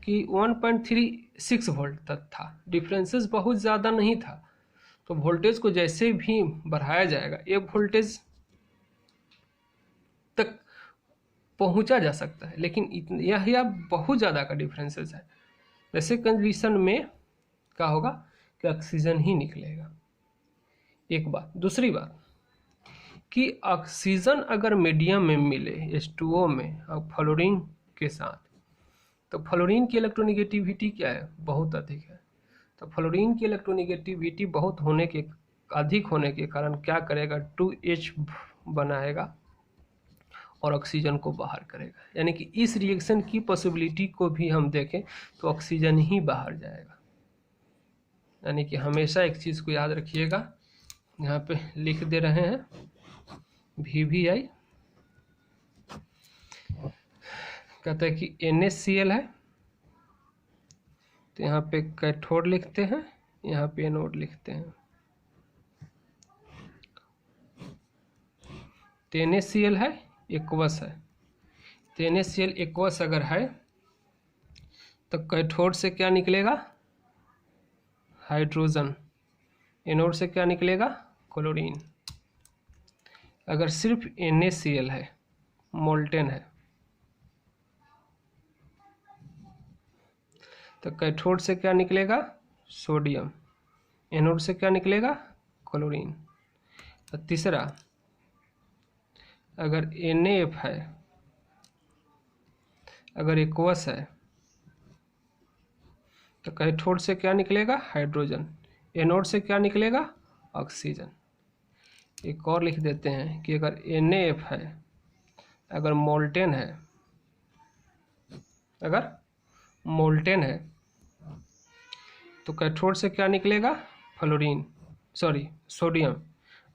[SPEAKER 1] कि 1.36 वोल्ट तक था, डिफरेंसेस बहुत ज़्यादा नहीं था। तो वोल्टेज को जैसे भी बढ़ाया जाएगा ये वोल्टेज तक पहुंचा जा सकता है, लेकिन यह बहुत ज़्यादा का डिफरेंसेस है। वैसे कंडीशन में क्या होगा कि ऑक्सीजन ही निकलेगा। एक बात। दूसरी बात कि ऑक्सीजन अगर मीडियम में मिले H2O में और फ्लोरीन के साथ, तो फ्लोरीन की इलेक्ट्रोनिगेटिविटी क्या है, बहुत अधिक है। तो फ्लोरीन की इलेक्ट्रोनिगेटिविटी बहुत अधिक होने के कारण क्या करेगा, 2H बनाएगा और ऑक्सीजन को बाहर करेगा। यानी कि इस रिएक्शन की पॉसिबिलिटी को भी हम देखें तो ऑक्सीजन ही बाहर जाएगा। यानी कि हमेशा एक चीज़ को याद रखिएगा, यहाँ पे लिख दे रहे हैं VVI, कहते हैं कि NaCl है, तो यहाँ पे कैथोड लिखते हैं, यहाँ पे एनोड लिखते हैं। तो NaCl है, एक्वस है। तो NaCl एक्वस अगर है तो कैथोड से क्या निकलेगा, हाइड्रोजन। एनोड से क्या निकलेगा, क्लोरीन। अगर सिर्फ NaCl है, मोल्टेन है, तो कैथोड से क्या निकलेगा, सोडियम। एनोड से क्या निकलेगा, क्लोरीन। और तीसरा, अगर NaF है, अगर एक्वस है, तो कैथोड से क्या निकलेगा, हाइड्रोजन। एनोड से क्या निकलेगा, ऑक्सीजन। एक और लिख देते हैं कि अगर NaF है, अगर मोल्टेन है, अगर मोल्टेन है तो कैथोड से क्या निकलेगा, फ्लोरीन, सॉरी सोडियम।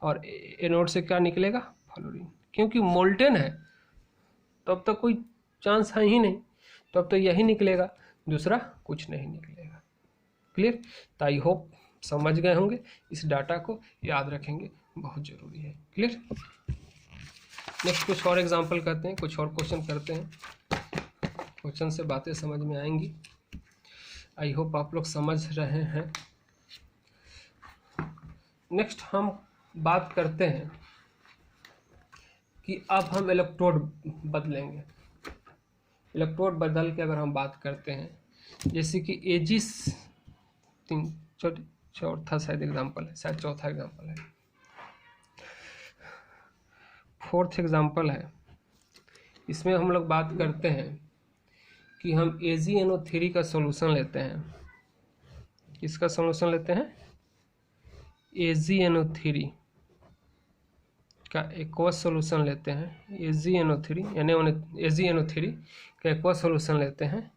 [SPEAKER 1] और एनोड से क्या निकलेगा, फ्लोरीन। क्योंकि मोल्टेन है तो अब तक कोई चांस है ही नहीं, तो अब तो यही निकलेगा, दूसरा कुछ नहीं निकलेगा। क्लियर। तो आई होप समझ गए होंगे, इस डाटा को याद रखेंगे, बहुत ज़रूरी है। क्लियर। नेक्स्ट कुछ और एग्जांपल करते हैं, कुछ और क्वेश्चन करते हैं, क्वेश्चन से बातें समझ में आएंगी। आई होप आप लोग समझ रहे हैं। नेक्स्ट हम बात करते हैं कि अब हम इलेक्ट्रोड बदलेंगे। इलेक्ट्रोड बदल के अगर हम बात करते हैं, जैसे कि एजिस, चौथा शायद एग्जाम्पल है, शायद चौथा एग्जाम्पल है, फोर्थ एग्जाम्पल है। इसमें हम लोग बात करते हैं कि हम AgNO3 का सॉल्यूशन लेते हैं। किसका सॉल्यूशन लेते हैं, AgNO3 का एक्वस सॉल्यूशन लेते हैं। AgNO3 यानी AgNO3 का एक्वस सॉल्यूशन लेते हैं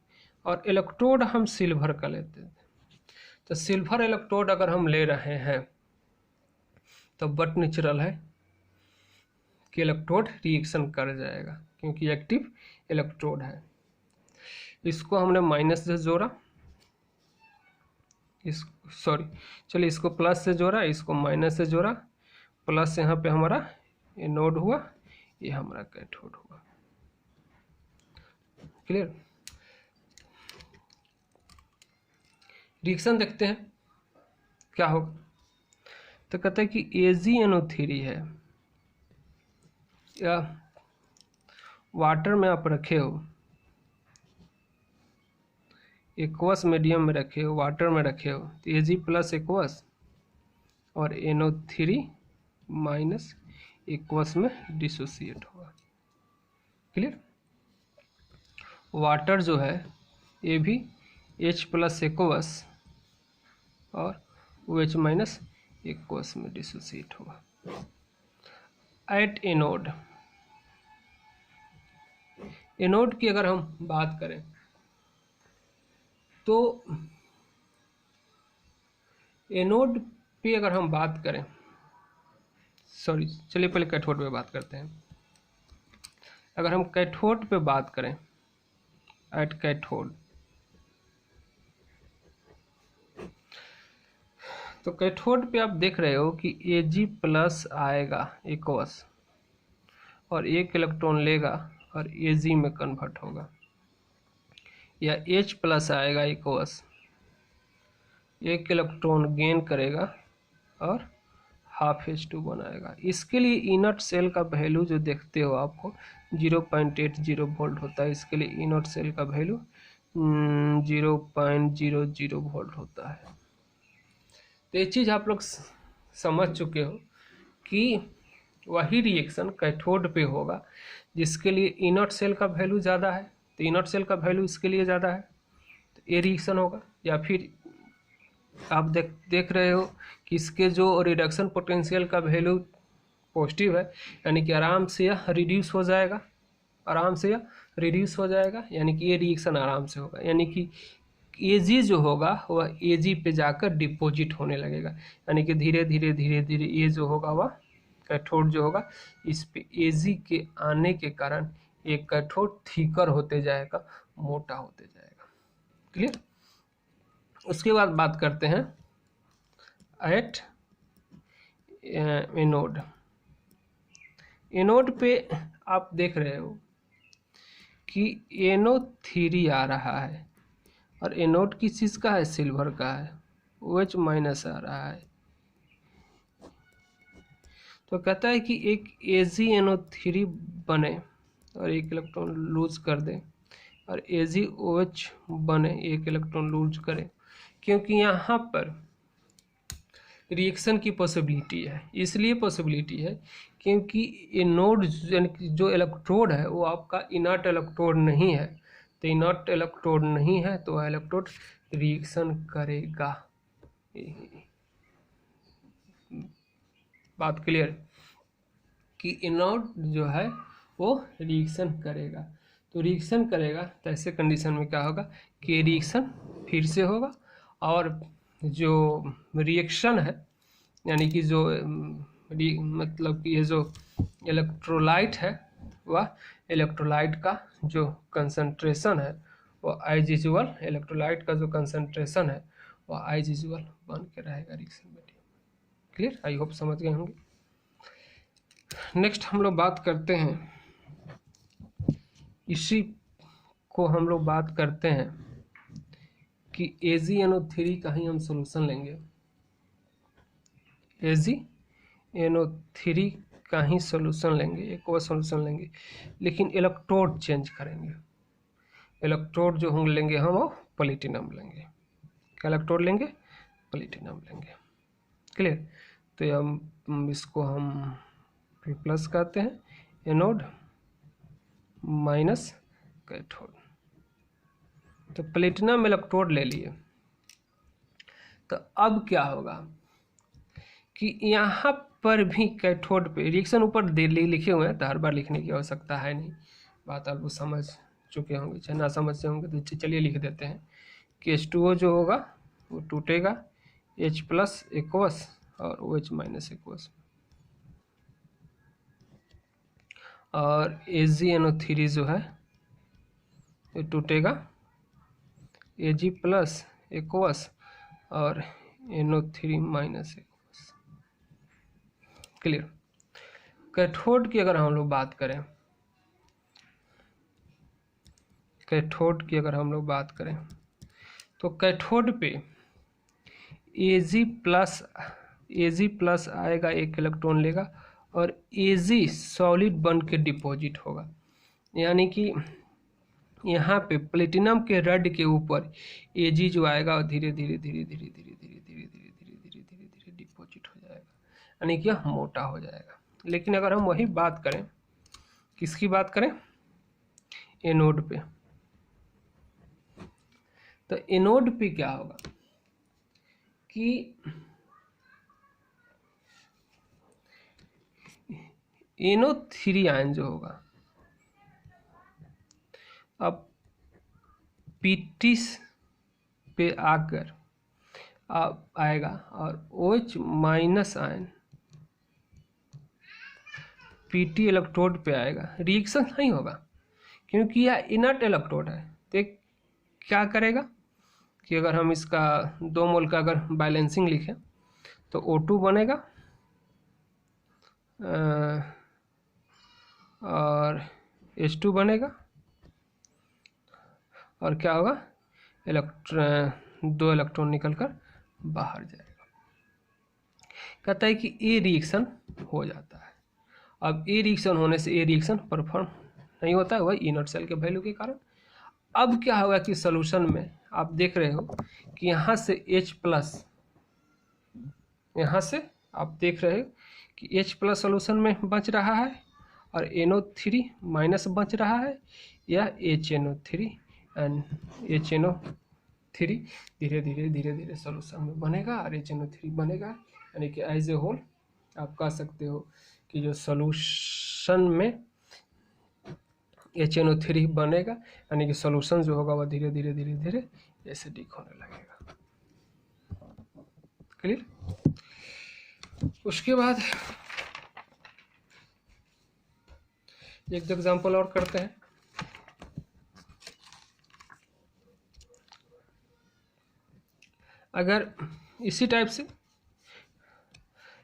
[SPEAKER 1] और इलेक्ट्रोड हम सिल्वर का लेते हैं। तो सिल्वर इलेक्ट्रोड अगर हम ले रहे हैं तो बट नेचुरल है कि इलेक्ट्रोड रिएक्शन कर जाएगा, क्योंकि एक्टिव इलेक्ट्रोड है। इसको हमने माइनस से जोड़ा, चलिए इसको प्लस से जोड़ा, इसको माइनस से जोड़ा, प्लस यहाँ पे हमारा एनोड हुआ, ये हमारा कैथोड हुआ। क्लियर। रिएक्शन देखते हैं क्या होगा। तो कहते हैं कि AgNO3 है, या वाटर में आप रखे हो, एक्वस मीडियम में रखे हो, वाटर में रखे हो, तो Ag प्लस एक्वस और NO3 माइनस एक्वस में डिसोसिएट होगा। क्लियर। वाटर जो है ये भी H प्लस एक्वस और OH माइनस एक्वस में डिसोसिएट होगा। एट एनोड, एनोड की अगर हम बात करें तो एनोड पे अगर हम बात करें, सॉरी चलिए पहले कैथोड पे बात करते हैं। अगर हम कैथोड पे बात करें, एट कैथोड, तो कैथोड पे आप देख रहे हो कि Ag प्लस आएगा एक्वस और एक इलेक्ट्रॉन लेगा और Ag में कन्वर्ट होगा, या H प्लस आएगा एक्वस, एक इलेक्ट्रॉन गेन करेगा और हाफ H2 बनाएगा। इसके लिए इनर्ट सेल का वैल्यू जो देखते हो आपको 0.80 वोल्ट होता है। इसके लिए इनर्ट सेल का वैल्यू 0.00 वोल्ट होता है। तो ये चीज़ आप लोग समझ चुके हो कि वही रिएक्शन कैथोड पे होगा जिसके लिए इनर्ट सेल का वैल्यू ज़्यादा है, तो इनर्ट सेल का वैल्यू इसके लिए ज़्यादा है तो ये रिएक्शन होगा। या फिर आप देख रहे हो कि इसके जो रिडक्शन पोटेंशियल का वैल्यू पॉजिटिव है, यानी कि आराम से यह रिड्यूस हो जाएगा, आराम से यह रिड्यूस हो जाएगा, यानी कि ये रिएक्शन आराम से होगा। यानी कि Ag जो होगा वह Ag पे जाकर डिपॉजिट होने लगेगा, यानी कि धीरे धीरे धीरे धीरे ये जो होगा वह कैथोड जो होगा इस पे Ag के आने के कारण एक कैथोड थिकर होते जाएगा, मोटा होते जाएगा। क्लियर। उसके बाद बात करते हैं एट एनोड। एनोड पे आप देख रहे हो कि NO3 आ रहा है और एनोड किस चीज़ का है, सिल्वर का है, OH माइनस आ रहा है। तो कहता है कि एक AgNO3 बने और एक इलेक्ट्रॉन लूज कर दे और AgOH बने, एक इलेक्ट्रॉन लूज करे, क्योंकि यहाँ पर रिएक्शन की पॉसिबिलिटी है। इसलिए पॉसिबिलिटी है क्योंकि एनोड यानी जो इलेक्ट्रोड है वो आपका इनर्ट इलेक्ट्रोड नहीं है, तो इनर्ट इलेक्ट्रोड नहीं है तो वह इलेक्ट्रोड रिएक्शन करेगा। बात क्लियर कि एनोड जो है वो रिएक्शन करेगा, तो रिएक्शन करेगा तो ऐसे कंडीशन में क्या होगा कि रिएक्शन फिर से होगा और जो रिएक्शन है यानी कि जो मतलब कि ये जो इलेक्ट्रोलाइट है वह इलेक्ट्रोलाइट का जो कंसंट्रेशन है वो एज यूजुअल, इलेक्ट्रोलाइट का जो कंसंट्रेशन है वह एज यूजुअल बन के रहेगा रिएक्शन में। क्लियर, आई होप समझ गए होंगे। नेक्स्ट हम लोग बात करते हैं, इसी को हम लोग बात करते हैं कि AgNO3 का ही हम सोल्यूशन लेंगे, AgNO3 का ही सोल्यूशन लेंगे, एक और सोल्यूशन लेंगे, लेकिन इलेक्ट्रोड चेंज करेंगे। इलेक्ट्रोड जो हम लेंगे हम वो प्लेटिनम लेंगे। क्या इलेक्ट्रोड लेंगे? प्लेटिनम लेंगे। क्लियर। तो हम इसको हम प्लस कहते हैं, एनोड माइनस कैथोड। तो प्लेटिनम इलेक्ट्रोड ले लिए, तो अब क्या होगा कि यहाँ पर भी कैथोड पे रिएक्शन ऊपर लिखे हुए हैं तो हर बार लिखने की आवश्यकता है नहीं, बात आप समझ चुके होंगे, चाहे ना समझते होंगे तो चलिए लिख देते हैं कि H2O जो होगा वो टूटेगा H प्लस एक्वस और OH माइनस एक्वस, और AgNO3 जो है ये टूटेगा Ag प्लस एक्वस और NO3 minus aqueous. Clear. Cathode की अगर हम लोग बात करें, कैथोड की अगर हम लोग बात करें तो कैथोड पे Ag प्लस आएगा, एक इलेक्ट्रॉन लेगा और Ag सॉलिड बन के डिपॉजिट होगा, यानी कि यहाँ पे प्लेटिनम के रड के ऊपर Ag जो आएगा और धीरे धीरे धीरे धीरे धीरे धीरे धीरे धीरे धीरे धीरे धीरे धीरे डिपॉजिट हो जाएगा, यानी कि यह मोटा हो जाएगा। लेकिन अगर हम वही बात करें, किसकी बात करें, एनोड पे, तो एनोड पे क्या होगा कि NO3 आयन जो होगा, अब PT पे आकर आएगा और OH minus ion PT electrode पे आएगा, रिएक्शन नहीं होगा क्योंकि यह इनर्ट इलेक्ट्रोड है। तो क्या करेगा कि अगर हम इसका 2 मोल का अगर बैलेंसिंग लिखें तो O2 बनेगा और H2 बनेगा और क्या होगा, 2 इलेक्ट्रॉन निकलकर बाहर जाएगा। कहता है कि ए रिएक्शन हो जाता है। अब ए रिएक्शन होने से ए रिएक्शन परफॉर्म नहीं होता है, वही इनर्ट सेल के वैल्यू के कारण। अब क्या होगा कि सॉल्यूशन में आप देख रहे हो कि यहाँ से H+, यहाँ से आप देख रहे हो कि H+ सॉल्यूशन में बच रहा है और NO3 माइनस बच रहा है, या HNO3 एंड HNO3 धीरे धीरे सॉल्यूशन में बनेगा और HNO3 बनेगा। यानी कि एज ए होल आप कह सकते हो कि जो सॉल्यूशन में HNO3 बनेगा, यानी कि सॉल्यूशन जो होगा वह धीरे धीरे एसिडिक होने लगेगा। क्लियर? उसके बाद एक एग्जांपल और करते हैं। अगर इसी टाइप से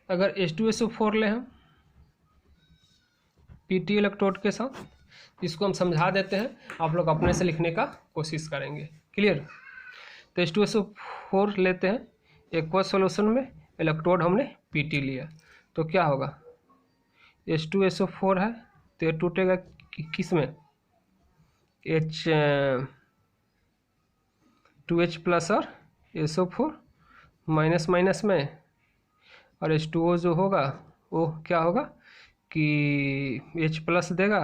[SPEAKER 1] अगर H2SO4 लें हम PT इलेक्ट्रोड के साथ, इसको हम समझा देते हैं, आप लोग अपने से लिखने का कोशिश करेंगे। क्लियर? तो H2SO4 लेते हैं, एक्वस सॉल्यूशन में इलेक्ट्रोड हमने PT लिया, तो क्या होगा, H2SO4 है तो ये टूटेगा किस में, H2H+ और SO4 माइनस माइनस में, और H2O जो होगा वो क्या होगा कि H+ देगा